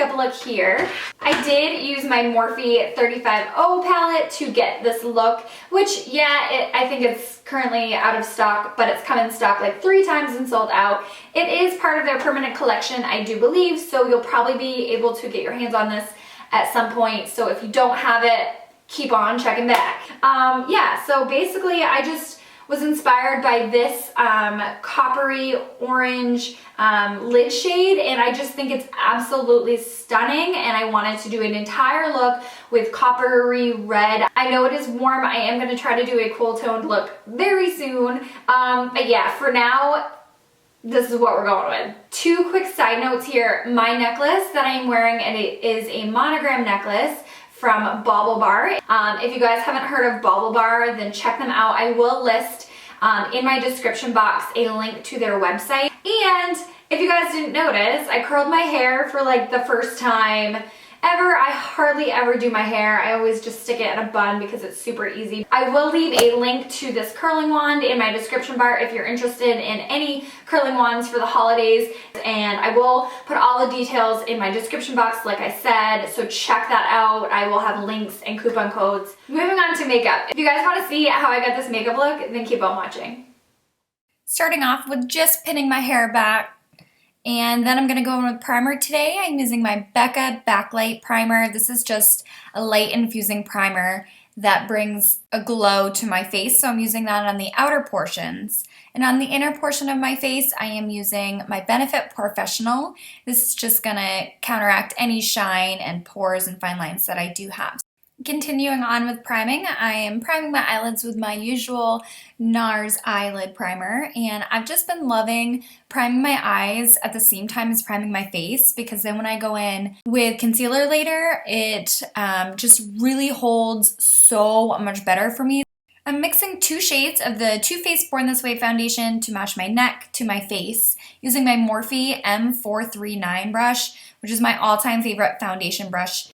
makeup look here. I did use my Morphe 35O palette to get this look, which I think it's currently out of stock, but it's come in stock like 3 times and sold out. It is part of their permanent collection, I do believe, so you'll probably be able to get your hands on this at some point. So if you don't have it, keep on checking back. So basically I just was inspired by this coppery orange lid shade, and I just think it's absolutely stunning, and I wanted to do an entire look with coppery red. I know it is warm. I am going to try to do a cool toned look very soon, but yeah, for now, this is what we're going with. 2 quick side notes here. My necklace that I'm wearing, and it is a monogram necklace from BAUBLE. If you guys haven't heard of BAUBLE, then check them out. I will list in my description box a link to their website. And if you guys didn't notice, I curled my hair for like the first time ever. I hardly ever do my hair. I always just stick it in a bun because it's super easy. I will leave a link to this curling wand in my description bar if you're interested in any curling wands for the holidays, and I will put all the details in my description box like I said, so check that out. I will have links and coupon codes. Moving on to makeup. If you guys want to see how I got this makeup look, then keep on watching. Starting off with just pinning my hair back. And then I'm going to go in with primer today. I'm using my BECCA Backlight primer. This is just a light infusing primer that brings a glow to my face. So I'm using that on the outer portions. And on the inner portion of my face, I am using my Benefit Porefessional. This is just going to counteract any shine and pores and fine lines that I do have. Continuing on with priming, I am priming my eyelids with my usual NARS Eye lid primer, and I've just been loving priming my eyes at the same time as priming my face, because then when I go in with concealer later, it just really holds so much better for me. I'm mixing 2 shades of the Too Faced Born This Way foundation to match my neck to my face using my Morphe M439 brush, which is my all-time favorite foundation brush.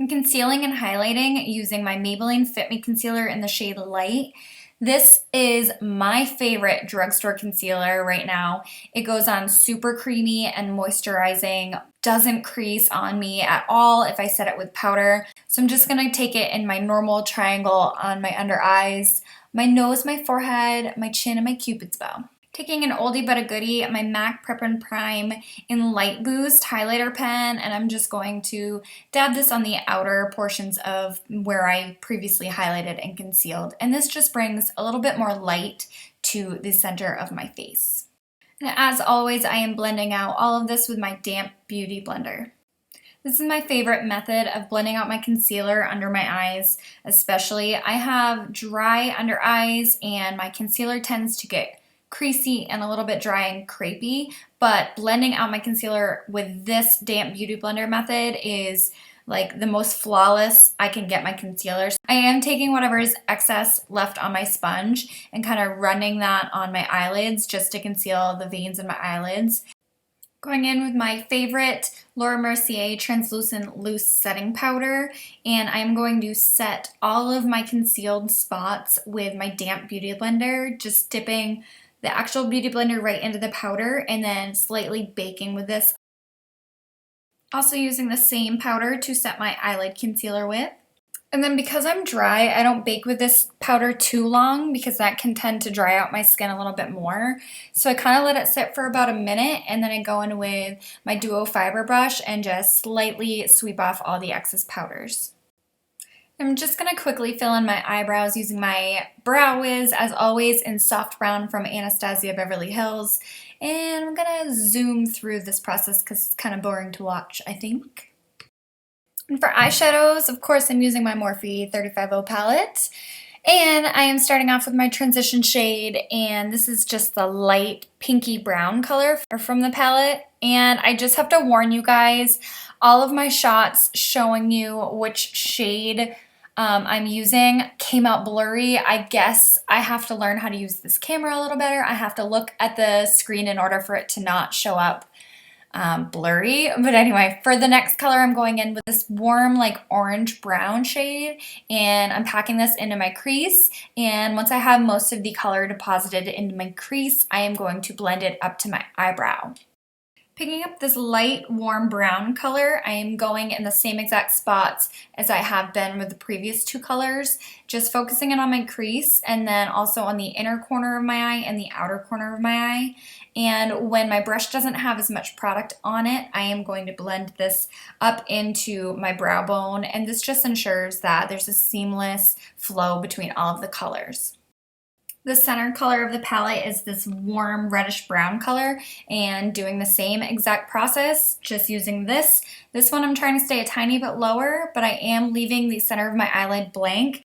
I'm concealing and highlighting using my Maybelline Fit Me Concealer in the shade Light. This is my favorite drugstore concealer right now. It goes on super creamy and moisturizing, doesn't crease on me at all if I set it with powder. So I'm just going to take it in my normal triangle on my under eyes, my nose, my forehead, my chin, and my cupid's bow. Taking an oldie but a goodie, my MAC Prep and Prime in Light Boost highlighter pen, and I'm just going to dab this on the outer portions of where I previously highlighted and concealed. And this just brings a little bit more light to the center of my face. And as always, I am blending out all of this with my damp beauty blender. This is my favorite method of blending out my concealer under my eyes, especially. I have dry under eyes and my concealer tends to get creasy and a little bit dry and crepey, but blending out my concealer with this damp beauty blender method is like the most flawless I can get my concealers. I am taking whatever is excess left on my sponge and kind of running that on my eyelids just to conceal the veins in my eyelids. Going in with my favorite Laura Mercier Translucent Loose Setting Powder, and I'm going to set all of my concealed spots with my damp beauty blender, just dipping the actual beauty blender right into the powder and then slightly baking with this. Also using the same powder to set my eyelid concealer with. And then because I'm dry, I don't bake with this powder too long because that can tend to dry out my skin a little bit more. So I kind of let it sit for about a minute, and then I go in with my Duo Fiber brush and just slightly sweep off all the excess powders. I'm just going to quickly fill in my eyebrows using my Brow Wiz, as always, in Soft Brown from Anastasia Beverly Hills. And I'm going to zoom through this process because it's kind of boring to watch, I think. And for eyeshadows, of course, I'm using my Morphe 35O palette. And I am starting off with my transition shade, and this is just the light pinky brown color from the palette. And I just have to warn you guys, all of my shots showing you which shade I'm using came out blurry. I guess I have to learn how to use this camera a little better. I have to look at the screen in order for it to not show up blurry. But anyway, for the next color, I'm going in with this warm, like orange brown shade, and I'm packing this into my crease. And once I have most of the color deposited into my crease, I am going to blend it up to my eyebrow. Picking up this light warm brown color, I am going in the same exact spots as I have been with the previous two colors, just focusing it on my crease and then also on the inner corner of my eye and the outer corner of my eye. And when my brush doesn't have as much product on it, I am going to blend this up into my brow bone, and this just ensures that there's a seamless flow between all of the colors. The center color of the palette is this warm reddish brown color, and doing the same exact process, just using this. This one I'm trying to stay a tiny bit lower, but I am leaving the center of my eyelid blank.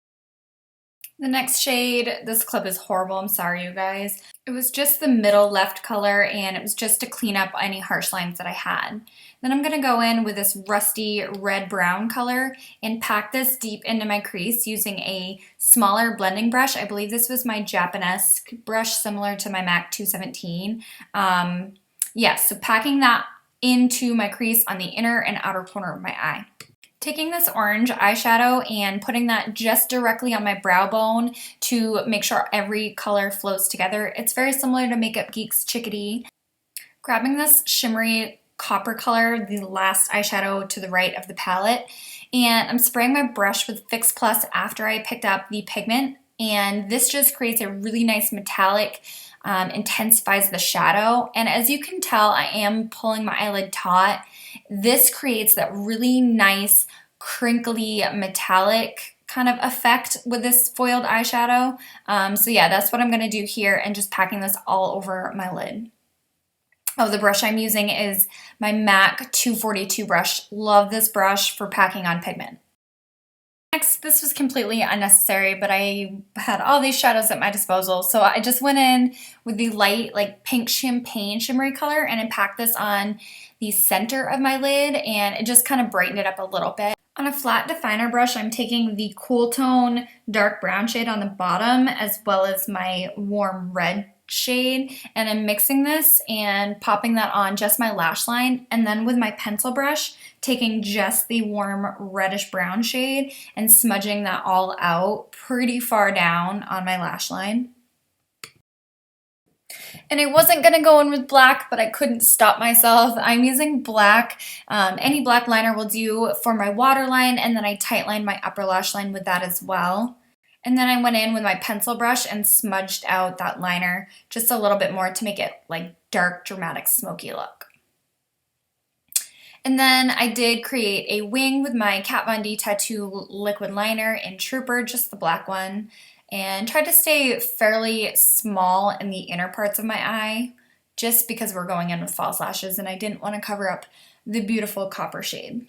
The next shade, this clip is horrible, I'm sorry you guys. It was just the middle left color, and it was just to clean up any harsh lines that I had. Then I'm going to go in with this rusty red-brown color and pack this deep into my crease using a smaller blending brush. I believe this was my Japanese brush, similar to my MAC 217. So packing that into my crease on the inner and outer corner of my eye. Taking this orange eyeshadow and putting that just directly on my brow bone to make sure every color flows together. It's very similar to Makeup Geek's Chickadee. Grabbing this shimmery copper color, the last eyeshadow to the right of the palette, and I'm spraying my brush with Fix Plus after I picked up the pigment, and this just creates a really nice metallic, intensifies the shadow. And as you can tell, I am pulling my eyelid taut. This creates that really nice crinkly metallic kind of effect with this foiled eyeshadow. So yeah, that's what I'm going to do here, and just packing this all over my lid. Oh, the brush I'm using is my MAC 242 brush. Love this brush for packing on pigment. Next, this was completely unnecessary, but I had all these shadows at my disposal, so I just went in with the light, like pink champagne shimmery color, and I packed this on the center of my lid, and it just kind of brightened it up a little bit. On a flat definer brush, I'm taking the cool tone dark brown shade on the bottom, as well as my warm red shade, and I'm mixing this and popping that on just my lash line, and then with my pencil brush taking just the warm reddish brown shade and smudging that all out pretty far down on my lash line. And I wasn't going to go in with black, but I couldn't stop myself. I'm using black. Any black liner will do for my waterline, and then I tightline my upper lash line with that as well. And then I went in with my pencil brush and smudged out that liner just a little bit more to make it like dark, dramatic, smoky look. And then I did create a wing with my Kat Von D Tattoo liquid liner in Trooper, just the black one, and tried to stay fairly small in the inner parts of my eye, just because we're going in with false lashes and I didn't want to cover up the beautiful copper shade.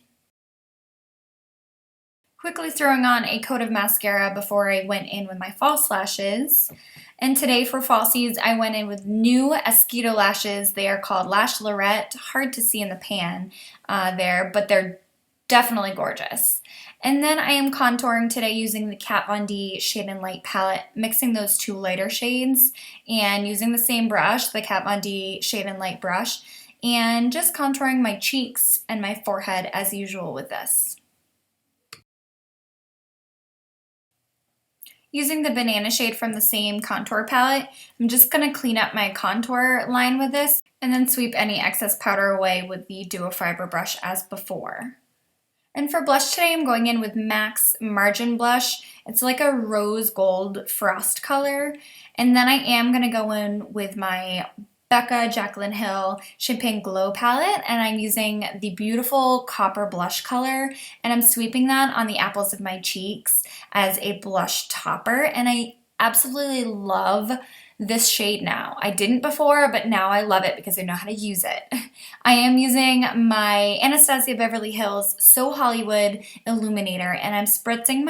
Quickly throwing on a coat of mascara before I went in with my false lashes. And today for falsies, I went in with new ESQUIDO lashes. They are called Lash Lorette. Hard to see in the pan there, but they're definitely gorgeous. And then I am contouring today using the Kat Von D Shade and Light palette, mixing those two lighter shades and using the same brush, the Kat Von D Shade and Light brush, and just contouring my cheeks and my forehead as usual with this. Using the banana shade from the same contour palette, I'm just going to clean up my contour line with this and then sweep any excess powder away with the Duo Fiber brush as before. And for blush today, I'm going in with MAC's Margin Blush. It's like a rose gold frost color. And then I am going to go in with my BECCA Jaclyn Hill Champagne Glow palette, and I'm using the beautiful copper blush color, and I'm sweeping that on the apples of my cheeks as a blush topper, and I absolutely love this shade now. I didn't before, but now I love it because I know how to use it. I am using my Anastasia Beverly Hills So Hollywood Illuminator, and I'm spritzing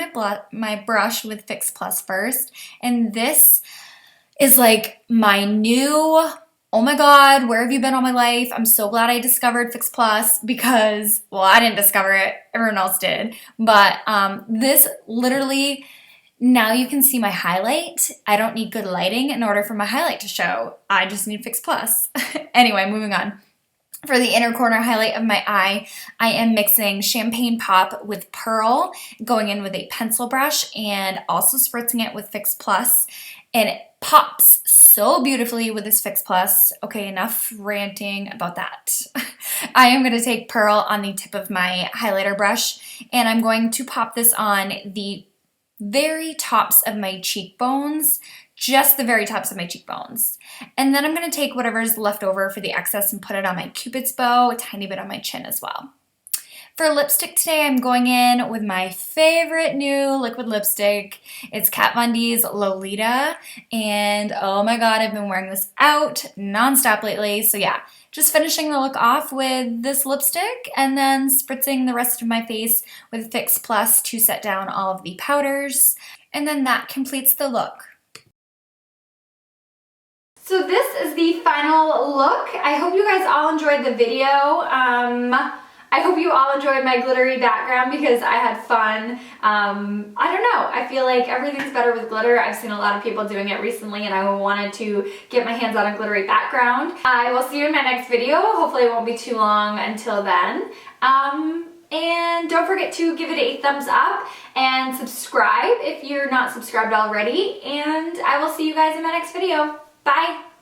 my brush with Fix Plus first, and this is like my new, oh my god, where have you been all my life? I'm so glad I discovered Fix Plus because, well, I didn't discover it, everyone else did, but this literally, now you can see my highlight. I don't need good lighting in order for my highlight to show. I just need Fix Plus. Anyway, moving on. For the inner corner highlight of my eye, I am mixing Champagne Pop with Pearl, going in with a pencil brush and also spritzing it with Fix Plus. And it pops so beautifully with this Fix Plus. Okay, enough ranting about that. I am going to take Pearl on the tip of my highlighter brush, and I'm going to pop this on the very tops of my cheekbones, just the very tops of my cheekbones. And then I'm going to take whatever's left over for the excess and put it on my Cupid's bow, a tiny bit on my chin as well. For lipstick today, I'm going in with my favorite new liquid lipstick. It's Kat Von D's Lolita, and oh my god, I've been wearing this out nonstop lately. So yeah, just finishing the look off with this lipstick and then spritzing the rest of my face with Fix Plus to set down all of the powders. And then that completes the look. So this is the final look. I hope you guys all enjoyed the video. I hope you all enjoyed my glittery background because I had fun. I don't know, I feel like everything's better with glitter. I've seen a lot of people doing it recently and I wanted to get my hands on a glittery background. I will see you in my next video. Hopefully it won't be too long until then. And don't forget to give it a thumbs up and subscribe if you're not subscribed already. And I will see you guys in my next video. Bye!